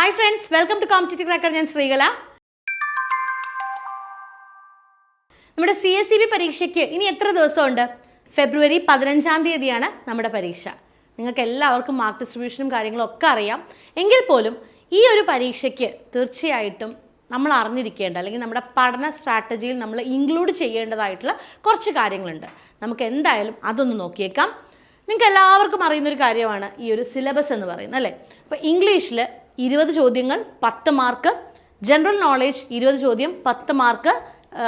Hi friends, welcome to Competitive Cracker. ഞാൻ ശ്രീകല. നമ്മുടെ CSEB പരീക്ഷയ്ക്ക് ഇനി എത്ര ദിവസമുണ്ട്? ഫെബ്രുവരി 15-ാം തീയതിയാണ് നമ്മുടെ പരീക്ഷ. നിങ്ങൾക്ക് എല്ലാവർക്കും മാർക്ക് ഡിസ്ട്രിബ്യൂഷനും കാര്യങ്ങളും ഒക്കെ അറിയാം. എങ്കിൽ പോലും ഈ ഒരു പരീക്ഷയ്ക്ക് തീർച്ചയായിട്ടും നമ്മൾ അറിഞ്ഞിരിക്കേണ്ട അല്ലെങ്കിൽ നമ്മുടെ പഠന സ്ട്രാറ്റജിയിൽ നമ്മൾ ഇൻക്ലൂഡ് ചെയ്യേണ്ടതായിട്ടുള്ള കുറച്ച് കാര്യങ്ങളുണ്ട്. നമുക്ക് എന്തായാലും അതൊന്ന് നോക്കിയേക്കാം. നിങ്ങൾക്ക് എല്ലാവർക്കും അറിയുന്നൊരു കാര്യമാണ് ഈ ഒരു സിലബസ് എന്ന് പറയുന്നത് അല്ലേ. അപ്പോൾ ഇംഗ്ലീഷിൽ 20 ചോദ്യങ്ങൾ 10 മാർക്ക്, ജനറൽ നോളേജ് 20 ചോദ്യം 10 മാർക്ക്,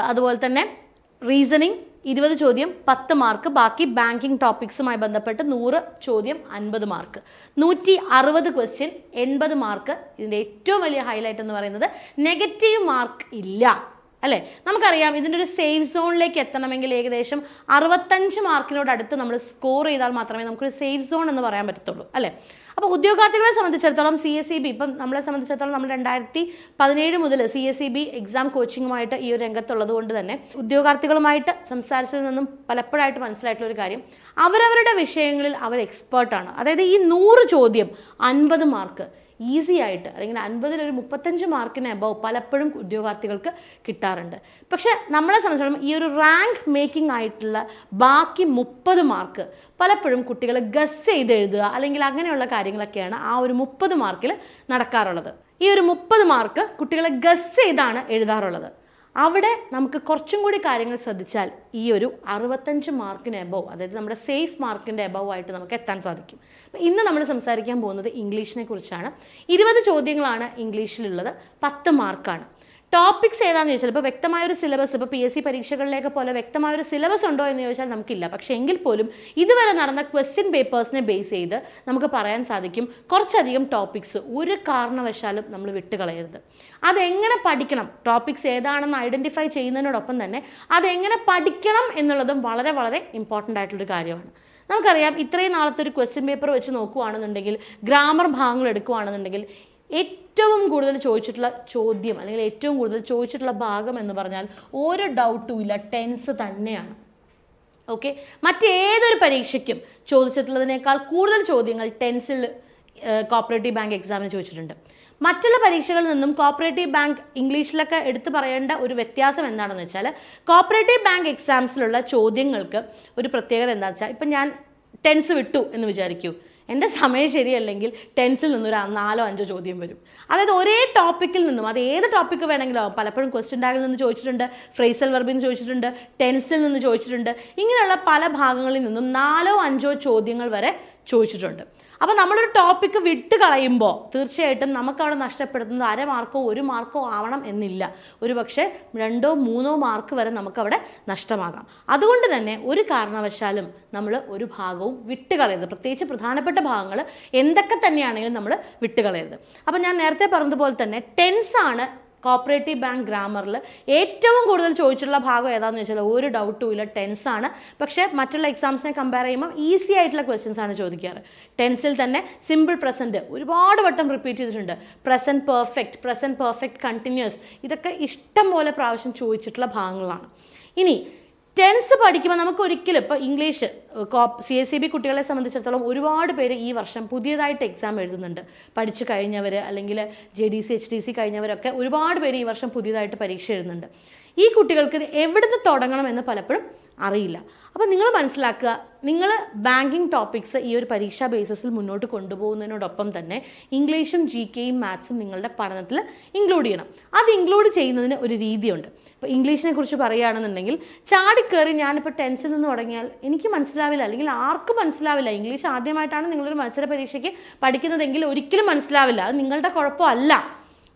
അതുപോലെ തന്നെ റീസണിങ് 20 ചോദ്യം 10 മാർക്ക്, ബാക്കി ബാങ്കിങ് ടോപ്പിക്സുമായി ബന്ധപ്പെട്ട് 100 ചോദ്യം 50 മാർക്ക്, 160 ക്വസ്റ്റ്യൻ 80 മാർക്ക്. ഇതിൻ്റെ ഏറ്റവും വലിയ ഹൈലൈറ്റ് എന്ന് പറയുന്നത് നെഗറ്റീവ് മാർക്ക് ഇല്ല അല്ലേ. നമുക്കറിയാം ഇതിൻ്റെ ഒരു സേഫ് സോണിലേക്ക് എത്തണമെങ്കിൽ ഏകദേശം 65 മാർക്കിനോട് അടുത്ത് നമ്മൾ സ്കോർ ചെയ്താൽ മാത്രമേ നമുക്കൊരു സേഫ് സോൺ എന്ന് പറയാൻ പറ്റത്തുള്ളൂ അല്ലേ. അപ്പോൾ ഉദ്യോഗാർത്ഥികളെ സംബന്ധിച്ചിടത്തോളം CSEB ഇപ്പം നമ്മളെ സംബന്ധിച്ചിടത്തോളം നമ്മൾ 2017 മുതൽ CSEB എക്സാം കോച്ചിങ്ങുമായിട്ട് ഈ ഒരു രംഗത്തുള്ളത് കൊണ്ട് തന്നെ ഉദ്യോഗാർത്ഥികളുമായിട്ട് സംസാരിച്ചതിൽ നിന്നും പലപ്പോഴായിട്ട് മനസ്സിലായിട്ടുള്ള ഒരു കാര്യം, അവരവരുടെ വിഷയങ്ങളിൽ അവർ എക്സ്പേർട്ടാണ്. അതായത് ഈ 100 ചോദ്യം 50 മാർക്ക് ഈസി ആയിട്ട് അല്ലെങ്കിൽ 50-ൽ ഒരു 35 മാർക്കിന് അബവ് പലപ്പോഴും ഉദ്യോഗാർത്ഥികൾക്ക് കിട്ടാറുണ്ട്. പക്ഷെ നമ്മളെ സംബന്ധിച്ചിടത്തോളം ഈ ഒരു റാങ്ക് മേക്കിംഗ് ആയിട്ടുള്ള ബാക്കി 30 മാർക്ക് പലപ്പോഴും കുട്ടികൾ ഗസ് ചെയ്ത് എഴുതുക അല്ലെങ്കിൽ അങ്ങനെയുള്ള കാര്യങ്ങളൊക്കെയാണ് ആ ഒരു 30 മാർക്കിൽ നടക്കാറുള്ളത്. ഈ ഒരു 30 മാർക്ക് കുട്ടികളെ ഗസ് ചെയ്താണ് എഴുതാറുള്ളത്. അവിടെ നമുക്ക് കുറച്ചും കൂടി കാര്യങ്ങൾ ശ്രദ്ധിച്ചാൽ ഈ ഒരു 65 മാർക്കിന് എബവ്, അതായത് നമ്മുടെ സേഫ് മാർക്കിൻ്റെ എബവ് ആയിട്ട് നമുക്ക് എത്താൻ സാധിക്കും. ഇന്ന് നമ്മൾ സംസാരിക്കാൻ പോകുന്നത് ഇംഗ്ലീഷിനെ കുറിച്ചാണ്. 20 ചോദ്യങ്ങളാണ് ഇംഗ്ലീഷിലുള്ളത്, 10 മാർക്കാണ്. ടോപ്പിക്സ് ഏതാണെന്ന് ചോദിച്ചാൽ ഇപ്പോൾ വ്യക്തമായൊരു സിലബസ്, ഇപ്പോൾ PSC പരീക്ഷകളിലേക്ക് പോലെ വ്യക്തമായൊരു സിലബസ് ഉണ്ടോ എന്ന് ചോദിച്ചാൽ നമുക്കില്ല. പക്ഷേ എങ്കിൽ പോലും ഇതുവരെ നടന്ന ക്വസ്റ്റ്യൻ പേപ്പേഴ്സിനെ ബേസ് ചെയ്ത് നമുക്ക് പറയാൻ സാധിക്കും കുറച്ചധികം ടോപ്പിക്സ് ഒരു കാരണവശാലും നമ്മൾ വിട്ടുകളയരുത്. അതെങ്ങനെ പഠിക്കണം, ടോപ്പിക്സ് ഏതാണെന്ന് ഐഡൻറ്റിഫൈ ചെയ്യുന്നതിനോടൊപ്പം തന്നെ അതെങ്ങനെ പഠിക്കണം എന്നുള്ളതും വളരെ വളരെ ഇമ്പോർട്ടൻ്റ് ആയിട്ടുള്ളൊരു കാര്യമാണ്. നമുക്കറിയാം ഇത്രയും നാളത്തെ ഒരു ക്വസ്റ്റ്യൻ പേപ്പർ വെച്ച് നോക്കുകയാണെന്നുണ്ടെങ്കിൽ, ഗ്രാമർ ഭാഗങ്ങൾ എടുക്കുകയാണെന്നുണ്ടെങ്കിൽ ഏറ്റവും കൂടുതൽ ചോദിച്ചിട്ടുള്ള ചോദ്യം അല്ലെങ്കിൽ ഏറ്റവും കൂടുതൽ ചോദിച്ചിട്ടുള്ള ഭാഗം എന്ന് പറഞ്ഞാൽ ഒരു ഡൗട്ടും ഇല്ല ടെൻസ് തന്നെയാണ്. ഓക്കെ, മറ്റേതൊരു പരീക്ഷയ്ക്കും ചോദിച്ചിട്ടുള്ളതിനേക്കാൾ കൂടുതൽ ചോദ്യങ്ങൾ ടെൻസിൽ കോപ്പറേറ്റീവ് ബാങ്ക് എക്സാമിന് ചോദിച്ചിട്ടുണ്ട്. മറ്റുള്ള പരീക്ഷകളിൽ നിന്നും കോപ്പറേറ്റീവ് ബാങ്ക് ഇംഗ്ലീഷിലൊക്കെ എടുത്തു പറയേണ്ട ഒരു വ്യത്യാസം എന്താണെന്ന് വെച്ചാൽ, കോപ്പറേറ്റീവ് ബാങ്ക് എക്സാംസിലുള്ള ചോദ്യങ്ങൾക്ക് ഒരു പ്രത്യേകത എന്താണെന്ന് വെച്ചാൽ, ഇപ്പം ഞാൻ ടെൻസ് വിട്ടു എന്ന് വിചാരിക്കൂ, എൻ്റെ സമയം ശരിയല്ലെങ്കിൽ ടെൻസിൽ നിന്നൊരു 4-5 ചോദ്യം വരും. അതായത് ഒരേ ടോപ്പിക്കിൽ നിന്നും, അത് ഏത് ടോപ്പിക്ക് വേണമെങ്കിലും ആവും, പലപ്പോഴും ക്വസ്റ്റ്യൻ ടാഗിൽ നിന്ന് ചോദിച്ചിട്ടുണ്ട്, ഫ്രേസൽ വെർബിൽ നിന്ന് ചോദിച്ചിട്ടുണ്ട്, ടെൻസിൽ നിന്ന് ചോദിച്ചിട്ടുണ്ട്, ഇങ്ങനെയുള്ള പല ഭാഗങ്ങളിൽ നിന്നും 4-5 ചോദ്യങ്ങൾ വരെ ചോദിച്ചിട്ടുണ്ട്. അപ്പോൾ നമ്മളൊരു ടോപ്പിക്ക് വിട്ട് കളയുമ്പോൾ തീർച്ചയായിട്ടും നമുക്കവിടെ നഷ്ടപ്പെടുന്നത് 1/2 മാർക്കോ 1 മാർക്കോ ആവണം എന്നില്ല. ഒരു പക്ഷേ 2-3 മാർക്ക് വരെ നമുക്കവിടെ നഷ്ടമാകാം. അതുകൊണ്ട് തന്നെ ഒരു കാരണവശാലും നമ്മൾ ഒരു ഭാഗവും വിട്ടുകളയരുത്. പ്രത്യേകിച്ച് പ്രധാനപ്പെട്ട ഭാഗങ്ങൾ എന്തൊക്കെ തന്നെയാണെങ്കിലും നമ്മൾ വിട്ടുകളയരുത്. അപ്പോൾ ഞാൻ നേരത്തെ പറഞ്ഞതുപോലെ തന്നെ ടെൻസാണ് കോപ്പറേറ്റീവ് ബാങ്ക് ഗ്രാമറിൽ ഏറ്റവും കൂടുതൽ ചോദിച്ചിട്ടുള്ള ഭാഗം ഏതാണെന്ന് വെച്ചാൽ ഒരു ഡൗട്ടും ഇല്ല പെൻസാണ്. പക്ഷേ മറ്റുള്ള എക്സാംസിനെ കമ്പയർ ചെയ്യുമ്പോൾ ഈസി ആയിട്ടുള്ള ക്വസ്റ്റ്യൻസ് ആണ് ചോദിക്കാറ്. ടെൻസിൽ തന്നെ സിമ്പിൾ പ്രസൻറ്റ് ഒരുപാട് വട്ടം റിപ്പീറ്റ് ചെയ്തിട്ടുണ്ട്, പ്രസൻറ്റ് പെർഫെക്റ്റ് കണ്ടിന്യൂസ്, ഇതൊക്കെ ഇഷ്ടം പോലെ പ്രാവശ്യം ചോദിച്ചിട്ടുള്ള ഭാഗങ്ങളാണ്. ഇനി ടെൻസ് പഠിക്കുമ്പോൾ നമുക്ക് ഒരിക്കലും ഇപ്പോൾ ഇംഗ്ലീഷ് CSEB കുട്ടികളെ സംബന്ധിച്ചിടത്തോളം ഒരുപാട് പേര് ഈ വർഷം പുതിയതായിട്ട് എക്സാം എഴുതുന്നുണ്ട്. പഠിച്ചു കഴിഞ്ഞവർ അല്ലെങ്കിൽ JDC HDC കഴിഞ്ഞവരൊക്കെ ഒരുപാട് പേര് ഈ വർഷം പുതിയതായിട്ട് പരീക്ഷ എഴുതുന്നുണ്ട്. ഈ കുട്ടികൾക്ക് എവിടുന്ന് തുടങ്ങണമെന്ന് പലപ്പോഴും അറിയില്ല. അപ്പോൾ നിങ്ങൾ മനസ്സിലാക്കുക, നിങ്ങൾ ബാങ്കിങ് ടോപ്പിക്സ് ഈ ഒരു പരീക്ഷാ ബേസിസിൽ മുന്നോട്ട് കൊണ്ടുപോകുന്നതിനോടൊപ്പം തന്നെ ഇംഗ്ലീഷും GKയും മാത്സും നിങ്ങളുടെ പഠനത്തിൽ ഇൻക്ലൂഡ് ചെയ്യണം. അത് ഇൻക്ലൂഡ് ചെയ്യുന്നതിന് ഒരു രീതിയുണ്ട്. ഇപ്പോൾ ഇംഗ്ലീഷിനെ കുറിച്ച് പറയുകയാണെന്നുണ്ടെങ്കിൽ ചാടിക്കയറി ഞാനിപ്പോൾ ടെൻസിൽ നിന്ന് തുടങ്ങിയാൽ എനിക്ക് മനസ്സിലാവില്ല, അല്ലെങ്കിൽ ആർക്കും മനസ്സിലാവില്ല. ഇംഗ്ലീഷ് ആദ്യമായിട്ടാണ് നിങ്ങളൊരു മത്സര പരീക്ഷയ്ക്ക് പഠിക്കുന്നതെങ്കിൽ ഒരിക്കലും മനസ്സിലാവില്ല. അത് നിങ്ങളുടെ കുഴപ്പമല്ല.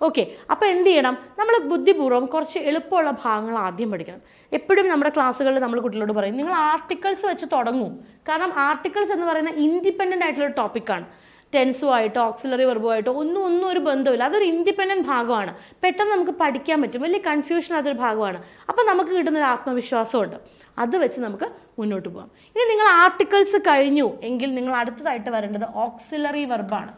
ഓക്കെ, അപ്പോൾ എന്ത് ചെയ്യണം, നമ്മൾ ബുദ്ധിപൂർവ്വം കുറച്ച് എളുപ്പമുള്ള ഭാഗങ്ങൾ ആദ്യം പഠിക്കണം. എപ്പോഴും നമ്മുടെ ക്ലാസ്സുകളിൽ നമ്മൾ കുട്ടികളോട് പറയും, നിങ്ങൾ ആർട്ടിക്കിൾസ് വെച്ച് തുടങ്ങും. കാരണം ആർട്ടിക്കിൾസ് എന്ന് പറയുന്ന ഇൻഡിപെൻഡൻ്റ് ആയിട്ടുള്ളൊരു ടോപ്പിക്കാണ്. ടെൻസുമായിട്ടോ ഓക്സിലറി വെർബുമായിട്ടോ ഒന്നും ഒരു ബന്ധമില്ല. അതൊരു ഇൻഡിപെൻഡൻറ്റ് ഭാഗമാണ്. പെട്ടെന്ന് നമുക്ക് പഠിക്കാൻ പറ്റും. വലിയ കൺഫ്യൂഷൻ അതൊരു ഭാഗമാണ്. അപ്പോൾ നമുക്ക് കിട്ടുന്നൊരു ആത്മവിശ്വാസമുണ്ട്. അത് വെച്ച് നമുക്ക് മുന്നോട്ട് പോകാം. ഇനി നിങ്ങൾ ആർട്ടിക്കിൾസ് കഴിഞ്ഞു എങ്കിൽ നിങ്ങൾ അടുത്തതായിട്ട് വരേണ്ടത് ഓക്സിലറി വെർബാണ്.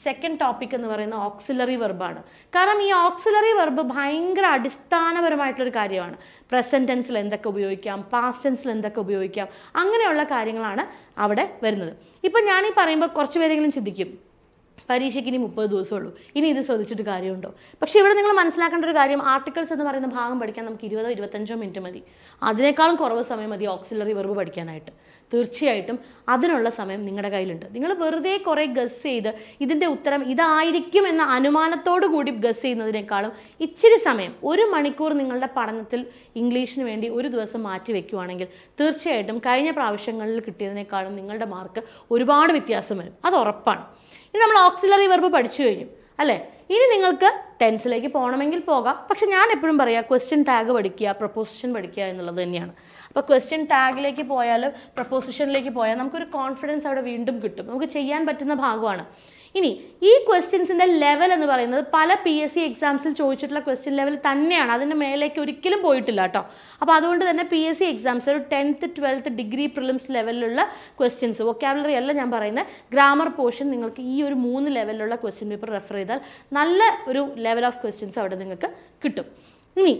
സെക്കൻഡ് ടോപ്പിക് എന്ന് പറയുന്നത് ഓക്സിലറി വെർബാണ്. കാരണം ഈ ഓക്സിലറി വെർബ് ഭയങ്കര അടിസ്ഥാനപരമായിട്ടുള്ളൊരു കാര്യമാണ്. പ്രസൻറ്റ് ടെൻസിൽ എന്തൊക്കെ ഉപയോഗിക്കാം, പാസ്റ്റ് ടെൻസിൽ എന്തൊക്കെ ഉപയോഗിക്കാം, അങ്ങനെയുള്ള കാര്യങ്ങളാണ് അവിടെ വരുന്നത്. ഇപ്പം ഞാനീ പറയുമ്പോൾ കുറച്ച് പേരെങ്കിലും ചിന്തിക്കും, പരീക്ഷയ്ക്ക് ഇനി 30 ദിവസമുള്ളൂ, ഇനി ഇത് ശ്രദ്ധിച്ചിട്ട് കാര്യമുണ്ടോ? പക്ഷേ ഇവിടെ നിങ്ങൾ മനസ്സിലാക്കേണ്ട ഒരു കാര്യം, ആർട്ടിക്കിൾസ് എന്ന് പറയുന്ന ഭാഗം പഠിക്കാൻ നമുക്ക് 20-25 മിനിറ്റ് മതി. അതിനേക്കാളും കുറവ് സമയം മതി ഓക്സിലറി വെർബ് പഠിക്കാനായിട്ട്. തീർച്ചയായിട്ടും അതിനുള്ള സമയം നിങ്ങളുടെ കയ്യിലുണ്ട്. നിങ്ങൾ വെറുതെ കുറേ ഗസ് ചെയ്ത് ഇതിൻ്റെ ഉത്തരം ഇതായിരിക്കും എന്ന അനുമാനത്തോടു കൂടി ഗസ് ചെയ്യുന്നതിനേക്കാളും ഇച്ചിരി സമയം, 1 മണിക്കൂർ നിങ്ങളുടെ പഠനത്തിൽ ഇംഗ്ലീഷിന് വേണ്ടി ഒരു ദിവസം മാറ്റി വെക്കുകയാണെങ്കിൽ തീർച്ചയായിട്ടും കഴിഞ്ഞ പ്രാവശ്യങ്ങളിൽ കിട്ടിയതിനേക്കാളും നിങ്ങളുടെ മാർക്ക് ഒരുപാട് വ്യത്യാസം വരും. അത് ഉറപ്പാണ്. ഇനി നമ്മൾ ഓക്സിലറി വെർബ് പഠിച്ചു കഴിഞ്ഞു അല്ലേ? ഇനി നിങ്ങൾക്ക് ടെൻസിലേക്ക് പോകണമെങ്കിൽ പോകാം. പക്ഷെ ഞാൻ എപ്പോഴും പറയാം, ക്വസ്റ്റ്യൻ ടാഗ് പഠിക്കുക, പ്രപ്പോസിഷൻ പഠിക്കുക എന്നുള്ളത് തന്നെയാണ്. അപ്പോൾ ക്വസ്റ്റ്യൻ ടാഗിലേക്ക് പോയാലും പ്രപ്പോസിഷനിലേക്ക് പോയാൽ നമുക്കൊരു കോൺഫിഡൻസ് അവിടെ വീണ്ടും കിട്ടും. നമുക്ക് ചെയ്യാൻ പറ്റുന്ന ഭാഗമാണ്. ഇനി ഈ ക്വസ്റ്റ്യൻസിൻ്റെ ലെവൽ എന്ന് പറയുന്നത് പല PSC എക്സാംസിൽ ചോദിച്ചിട്ടുള്ള ക്വസ്റ്റ്യൻ ലെവൽ തന്നെയാണ്. അതിൻ്റെ മേലേക്ക് ഒരിക്കലും പോയിട്ടില്ല കേട്ടോ. അപ്പോൾ അതുകൊണ്ട് തന്നെ PSC എക്സാംസ് ഒരു 10th 12th ഡിഗ്രി പ്രിലിംസ് ലെവലിലുള്ള ക്വസ്റ്റ്യൻസ്, വൊക്കാബുലറി അല്ല ഞാൻ പറയുന്നത്, ഗ്രാമർ പോർഷൻ, നിങ്ങൾക്ക് ഈ ഒരു 3 ലെവലിലുള്ള ക്വസ്റ്റ്യൻ പേപ്പർ റെഫർ ചെയ്താൽ നല്ല ഒരു ലെവൽ ഓഫ് ക്വസ്റ്റ്യൻസ് അവിടെ നിങ്ങൾക്ക് കിട്ടും. ഇനി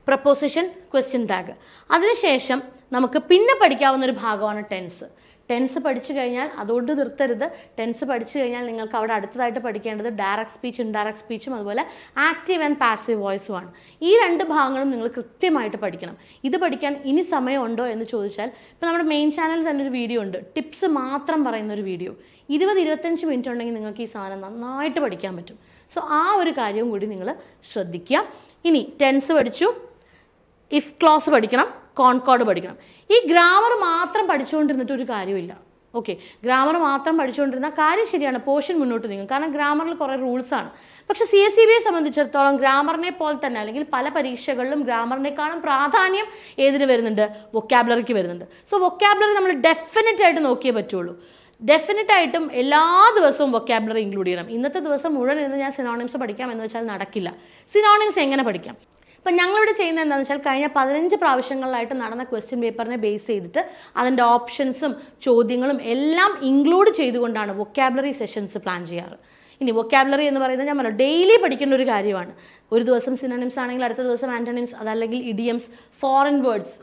പ്രപ്പോസിഷൻ, ക്വസ്റ്റ്യൻ ടാഗ്, അതിനുശേഷം നമുക്ക് പിന്നെ പഠിക്കാവുന്ന ഒരു ഭാഗമാണ് ടെൻസ്. ടെൻസ് പഠിച്ചു കഴിഞ്ഞാൽ അതുകൊണ്ട് നിർത്തരുത്. ടെൻസ് പഠിച്ചു കഴിഞ്ഞാൽ നിങ്ങൾക്ക് അവിടെ അടുത്തതായിട്ട് പഠിക്കേണ്ടത് ഡയറക്റ്റ് സ്പീച്ച്, ഇൻഡയറക്റ്റ് സ്പീച്ചും അതുപോലെ ആക്റ്റീവ് ആൻഡ് പാസീവ് വോയിസുമാണ്. ഈ 2 ഭാഗങ്ങളും നിങ്ങൾ കൃത്യമായിട്ട് പഠിക്കണം. ഇത് പഠിക്കാൻ ഇനി സമയമുണ്ടോ എന്ന് ചോദിച്ചാൽ, ഇപ്പോൾ നമ്മുടെ മെയിൻ ചാനലിൽ തന്നെ ഒരു വീഡിയോ ഉണ്ട്, ടിപ്സ് മാത്രം പറയുന്ന ഒരു വീഡിയോ. 20-25 മിനിറ്റ് ഉണ്ടെങ്കിൽ നിങ്ങൾക്ക് ഈ സാധനം നന്നായിട്ട് പഠിക്കാൻ പറ്റും. സോ ആ ഒരു കാര്യവും കൂടി നിങ്ങൾ ശ്രദ്ധിക്കുക. ഇനി ടെൻസ് പഠിച്ചു, ഇഫ് ക്ലോസ് പഠിക്കണം, കോൺകോർഡ് പഠിക്കണം. ഈ ഗ്രാമർ മാത്രം പഠിച്ചുകൊണ്ടിരുന്നിട്ട് ഒരു കാര്യമില്ല. ഓക്കെ, ഗ്രാമർ മാത്രം പഠിച്ചുകൊണ്ടിരുന്ന കാര്യം ശരിയാണ്, പോർഷൻ മുന്നോട്ട് നീങ്ങും. കാരണം ഗ്രാമറിൽ കുറേ റൂൾസാണ്. പക്ഷേ CSEBയെ സംബന്ധിച്ചിടത്തോളം ഗ്രാമറിനെ പോലെ തന്നെ, അല്ലെങ്കിൽ പല പരീക്ഷകളിലും ഗ്രാമറിനേക്കാളും പ്രാധാന്യം ഏതിന് വരുന്നുണ്ട്? വൊക്കാബുലറിക്ക് വരുന്നുണ്ട്. സോ വൊക്കാബുലറി നമ്മൾ ഡെഫിനറ്റ് ആയിട്ട് നോക്കിയേ പറ്റുള്ളൂ. ഡെഫിനറ്റ് ആയിട്ടും എല്ലാ ദിവസവും വൊക്കാബുലറി ഇൻക്ലൂഡ് ചെയ്യണം. ഇന്നത്തെ ദിവസം മുഴുവൻ ഇരുന്ന് ഞാൻ സിനോണിംസ് പഠിക്കാം എന്ന് വെച്ചാൽ നടക്കില്ല. സിനോണിംസ് എങ്ങനെ പഠിക്കാം? അപ്പം ഞങ്ങളിവിടെ ചെയ്യുന്നത് എന്താണെന്ന് വെച്ചാൽ, കഴിഞ്ഞ 15 പ്രാവശ്യങ്ങളിലായിട്ട് നടന്ന ക്വസ്റ്റ്യൻ പേപ്പറിനെ ബേസ് ചെയ്തിട്ട് അതിൻ്റെ ഓപ്ഷൻസും ചോദ്യങ്ങളും എല്ലാം ഇൻക്ലൂഡ് ചെയ്തുകൊണ്ടാണ് വൊക്കാബുലറി സെഷൻസ് പ്ലാൻ ചെയ്യാറ്. ഇനി വൊക്കാബുലറി എന്ന് പറയുന്നത് ഞാൻ പറഞ്ഞു ഡെയിലി പഠിക്കേണ്ട ഒരു കാര്യമാണ്. ഒരു ദിവസം സിനോണിംസ് ആണെങ്കിൽ അടുത്ത ദിവസം ആൻറ്റണിംസ്, അതല്ലെങ്കിൽ ഇഡിയംസ്, ഫോറിൻ വേർഡ്സ്.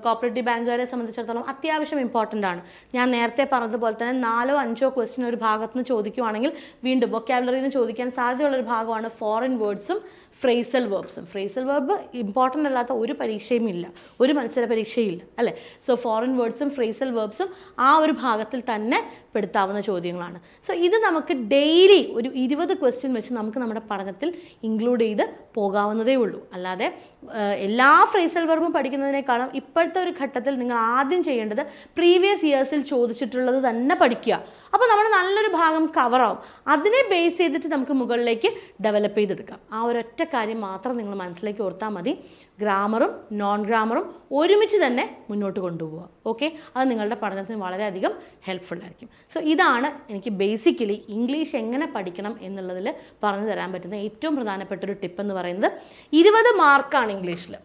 കോപ്പറേറ്റീവ് ബാങ്കുകാരെ സംബന്ധിച്ചിടത്തോളം അത്യാവശ്യം ഇമ്പോർട്ടൻ്റ് ആണ്. ഞാൻ നേരത്തെ പറഞ്ഞതുപോലെ തന്നെ 4-5 ക്വസ്റ്റ്യൻ ഒരു ഭാഗത്ത് നിന്ന് ചോദിക്കുവാണെങ്കിൽ വീണ്ടും വൊക്കാബുലറിയിൽ നിന്ന് ചോദിക്കാൻ സാധ്യതയുള്ളൊരു ഭാഗമാണ് ഫോറിൻ വേർഡ്സും ഫ്രേസൽ വേർബ്സും. ഫ്രേസൽ വേർബ് ഇമ്പോർട്ടൻ്റ് അല്ലാത്ത ഒരു പരീക്ഷയും ഇല്ല, ഒരു മത്സര പരീക്ഷയും ഇല്ല അല്ലേ? സോ ഫോറിൻ വേർഡ്സും ഫ്രേസൽ വേർബ്സും ആ ഒരു ഭാഗത്തിൽ തന്നെ പെടുത്താവുന്ന ചോദ്യങ്ങളാണ്. സോ ഇത് നമുക്ക് ഡെയിലി ഒരു 20 ക്വസ്റ്റ്യൻ വെച്ച് നമുക്ക് നമ്മുടെ പഠനത്തിൽ ഇൻക്ലൂഡ് ചെയ്ത് പോകാവുന്നതേ ഉള്ളൂ. അല്ലാതെ എല്ലാ ഫ്രേസൽ വെർബും പഠിക്കുന്നതിനേക്കാളും ഇപ്പോഴത്തെ ഒരു ഘട്ടത്തിൽ നിങ്ങൾ ആദ്യം ചെയ്യേണ്ടത് പ്രീവിയസ് ഇയേഴ്സിൽ ചോദിച്ചിട്ടുള്ളത് തന്നെ പഠിക്കുക. അപ്പോൾ നമ്മൾ നല്ലൊരു ഭാഗം കവറാവും. അതിനെ ബേസ് ചെയ്തിട്ട് നമുക്ക് മുകളിലേക്ക് ഡെവലപ്പ് ചെയ്തെടുക്കാം. ആ ഒരൊറ്റ കാര്യം മാത്രം നിങ്ങൾ മനസ്സിലേക്ക് ഓർത്താൽ മതി. ഗ്രാമറും നോൺ ഗ്രാമറും ഒരുമിച്ച് തന്നെ മുന്നോട്ട് കൊണ്ടുപോവുക. ഓക്കെ, അത് നിങ്ങളുടെ പഠനത്തിന് വളരെയധികം ഹെൽപ്ഫുൾ ആയിരിക്കും. സോ ഇതാണ് എനിക്ക് ബേസിക്കലി ഇംഗ്ലീഷ് എങ്ങനെ പഠിക്കണം എന്നുള്ളതിൽ പറഞ്ഞു തരാൻ പറ്റുന്ന ഏറ്റവും പ്രധാനപ്പെട്ട ഒരു ടിപ്പ് എന്ന് പറയുന്നത്. 20 മാർക്കാണ് ഇംഗ്ലീഷിൽ.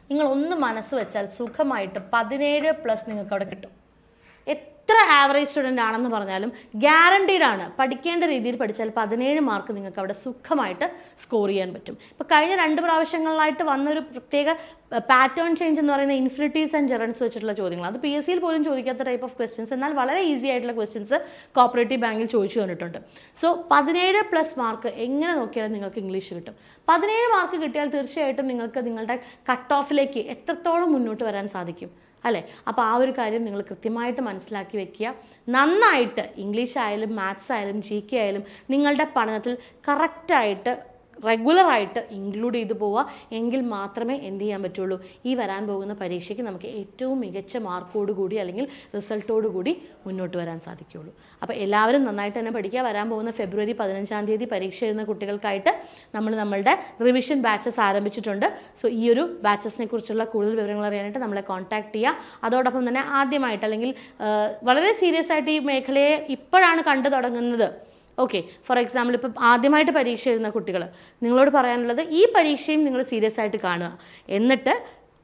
നിങ്ങൾ ഒന്ന് മനസ്സ് വെച്ചാൽ സുഖമായിട്ട് 17+ നിങ്ങൾക്ക് അവിടെ കിട്ടും. എത്ര ആവറേജ് സ്റ്റുഡൻ്റ് ആണെന്ന് പറഞ്ഞാലും ഗ്യാരണ്ടീഡ് ആണ്, പഠിക്കേണ്ട രീതിയിൽ പഠിച്ചാൽ 17 മാർക്ക് നിങ്ങൾക്ക് അവിടെ സുഖമായിട്ട് സ്കോർ ചെയ്യാൻ പറ്റും. ഇപ്പോൾ കഴിഞ്ഞ 2 പ്രാവശ്യങ്ങളിലായിട്ട് വന്നൊരു പ്രത്യേക പാറ്റേൺ ചേഞ്ച് എന്ന് പറയുന്ന ഇൻഫിനിറ്റീസ് ആൻഡ് ജെറൻസ് വെച്ചിട്ടുള്ള ചോദ്യങ്ങൾ, അത് PSCയിൽ പോലും ചോദിക്കാത്ത ടൈപ്പ് ഓഫ് ക്വസ്റ്റ്യൻസ്, എന്നാൽ വളരെ ഈസി ആയിട്ടുള്ള ക്വസ്റ്റ്യൻസ് കോപ്പറേറ്റീവ് ബാങ്കിൽ ചോദിച്ചു തന്നിട്ടുണ്ട്. സോ 17+ മാർക്ക് എങ്ങനെ നോക്കിയാലും നിങ്ങൾക്ക് ഇംഗ്ലീഷ് കിട്ടും. 17 മാർക്ക് കിട്ടിയാൽ തീർച്ചയായിട്ടും നിങ്ങൾക്ക് നിങ്ങളുടെ കട്ട് ഓഫിലേക്ക് എത്രത്തോളം മുന്നോട്ട് വരാൻ സാധിക്കും അല്ലേ? അപ്പോൾ ആ ഒരു കാര്യം നിങ്ങൾ കൃത്യമായിട്ട് മനസ്സിലാക്കി വെക്കുക. നന്നായിട്ട് ഇംഗ്ലീഷ് ആയാലും മാത്സ് ആയാലും GK ആയാലും നിങ്ങളുടെ പഠനത്തിൽ കറക്റ്റായിട്ട് റെഗുലറായിട്ട് ഇൻക്ലൂഡ് ചെയ്തു പോവുക. എങ്കിൽ മാത്രമേ എന്ത് ചെയ്യാൻ പറ്റുള്ളൂ, ഈ വരാൻ പോകുന്ന പരീക്ഷയ്ക്ക് നമുക്ക് ഏറ്റവും മികച്ച മാർക്കോടുകൂടി അല്ലെങ്കിൽ റിസൾട്ടോടുകൂടി മുന്നോട്ട് വരാൻ സാധിക്കുകയുള്ളൂ. അപ്പോൾ എല്ലാവരും നന്നായിട്ട് തന്നെ പഠിക്കുക. വരാൻ പോകുന്ന ഫെബ്രുവരി 15-ാം തീയതി പരീക്ഷ എഴുതുന്ന കുട്ടികൾക്കായിട്ട് നമ്മളുടെ റിവിഷൻ ബാച്ചസ് ആരംഭിച്ചിട്ടുണ്ട്. സോ ഈ ഒരു ബാച്ചസിനെ കുറിച്ചുള്ള കൂടുതൽ വിവരങ്ങൾ അറിയാനായിട്ട് നമ്മളെ കോൺടാക്ട് ചെയ്യുക. അതോടൊപ്പം തന്നെ ആദ്യമായിട്ട് അല്ലെങ്കിൽ വളരെ സീരിയസ് ആയിട്ട് ഈ മേഖലയെ ഇപ്പോഴാണ് കണ്ടു തുടങ്ങുന്നത്, ഓക്കെ, ഫോർ എക്സാമ്പിൾ ഇപ്പം ആദ്യമായിട്ട് പരീക്ഷ എഴുതുന്ന കുട്ടികൾ, നിങ്ങളോട് പറയാനുള്ളത് ഈ പരീക്ഷയും നിങ്ങൾ സീരിയസ് ആയിട്ട് കാണുക. എന്നിട്ട്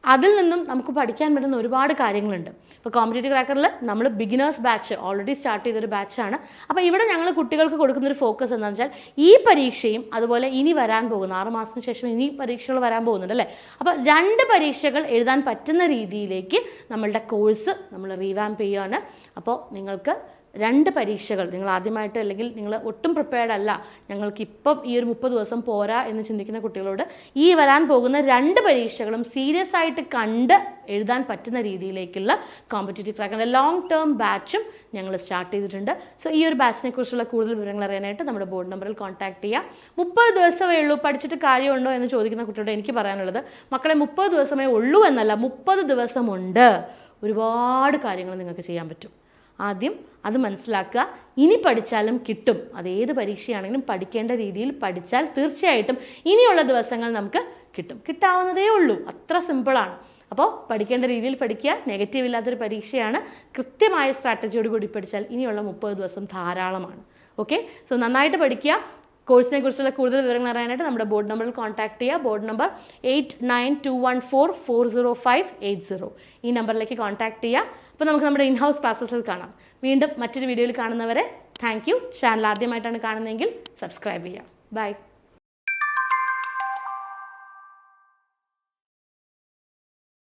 അതിൽ നിന്നും നമുക്ക് പഠിക്കാൻ പറ്റുന്ന ഒരുപാട് കാര്യങ്ങളുണ്ട്. ഇപ്പോൾ കോമ്പറ്റേറ്റീവ് ക്രാക്കറിൽ നമ്മൾ ബിഗിനേഴ്സ് ബാച്ച് ഓൾറെഡി സ്റ്റാർട്ട് ചെയ്തൊരു ബാച്ചാണ്. അപ്പോൾ ഇവിടെ ഞങ്ങൾ കുട്ടികൾക്ക് കൊടുക്കുന്നൊരു ഫോക്കസ് എന്താണെന്ന് വെച്ചാൽ ഈ പരീക്ഷയും അതുപോലെ ഇനി വരാൻ പോകുന്ന 6 മാസത്തിന് ശേഷം ഇനി പരീക്ഷകൾ വരാൻ പോകുന്നുണ്ട് അല്ലേ? അപ്പോൾ 2 പരീക്ഷകൾ എഴുതാൻ പറ്റുന്ന രീതിയിലേക്ക് നമ്മളുടെ കോഴ്സ് നമ്മൾ റീവാമ്പ് ചെയ്യുകയാണ്. അപ്പോൾ നിങ്ങൾക്ക് 2 പരീക്ഷകൾ നിങ്ങൾ ആദ്യമായിട്ട് അല്ലെങ്കിൽ നിങ്ങൾ ഒട്ടും പ്രിപ്പയർഡ് അല്ല, ഞങ്ങൾക്ക് ഇപ്പം ഈ ഒരു 30 ദിവസം പോരാ എന്ന് ചിന്തിക്കുന്ന കുട്ടികളോട് ഈ വരാൻ പോകുന്ന 2 പരീക്ഷകളും സീരിയസ് ആയിട്ട് കണ്ട് എഴുതാൻ പറ്റുന്ന രീതിയിലേക്കുള്ള കോമ്പറ്റേറ്റീവ് ക്രാക്കിൻ്റെ ലോങ് ടേം ബാച്ചും ഞങ്ങൾ സ്റ്റാർട്ട് ചെയ്തിട്ടുണ്ട്. സോ ഈ ഒരു ബാച്ചിനെ കുറിച്ചുള്ള കൂടുതൽ വിവരങ്ങൾ അറിയാനായിട്ട് നമ്മുടെ ബോർഡ് നമ്പറിൽ കോൺടാക്ട് ചെയ്യാം. 30 ദിവസമേ ഉള്ളൂ, പഠിച്ചിട്ട് കാര്യമുണ്ടോ എന്ന് ചോദിക്കുന്ന കുട്ടികളോട് എനിക്ക് പറയാനുള്ളത്, മക്കളെ 30 ദിവസമേ ഉള്ളൂ എന്നല്ല, 30 ദിവസമുണ്ട്. ഒരുപാട് കാര്യങ്ങൾ നിങ്ങൾക്ക് ചെയ്യാൻ പറ്റും. ആദ്യം അത് മനസ്സിലാക്കുക. ഇനി പഠിച്ചാലും കിട്ടും. അതേത് പരീക്ഷയാണെങ്കിലും പഠിക്കേണ്ട രീതിയിൽ പഠിച്ചാൽ തീർച്ചയായിട്ടും ഇനിയുള്ള ദിവസങ്ങൾ നമുക്ക് കിട്ടും. കിട്ടാവുന്നതേ ഉള്ളൂ, അത്ര സിമ്പിളാണ്. അപ്പോൾ പഠിക്കേണ്ട രീതിയിൽ പഠിക്കുക. നെഗറ്റീവ് ഇല്ലാത്തൊരു പരീക്ഷയാണ്. കൃത്യമായ സ്ട്രാറ്റജിയോട് കൂടി പഠിച്ചാൽ ഇനിയുള്ള 30 ദിവസം ധാരാളമാണ്. ഓക്കെ, സോ നന്നായിട്ട് പഠിക്കുക. കോഴ്സിനെ കുറിച്ചുള്ള കൂടുതൽ വിവരങ്ങൾ അറിയാനായിട്ട് നമ്മുടെ ബോർഡ് നമ്പറിൽ കോൺടാക്ട് ചെയ്യുക. Board number 8921440580. ഈ നമ്പറിലേക്ക് കോൺടാക്ട് ചെയ്യുക. അപ്പോൾ നമുക്ക് നമ്മുടെ ഇൻഹൗസ് ക്ലാസ്സസിൽ കാണാം. വീണ്ടും മറ്റൊരു വീഡിയോയിൽ കാണുന്നവരെ താങ്ക് യു. ചാനൽ ആദ്യമായിട്ടാണ് കാണുന്നതെങ്കിൽ സബ്സ്ക്രൈബ് ചെയ്യുക. ബൈ.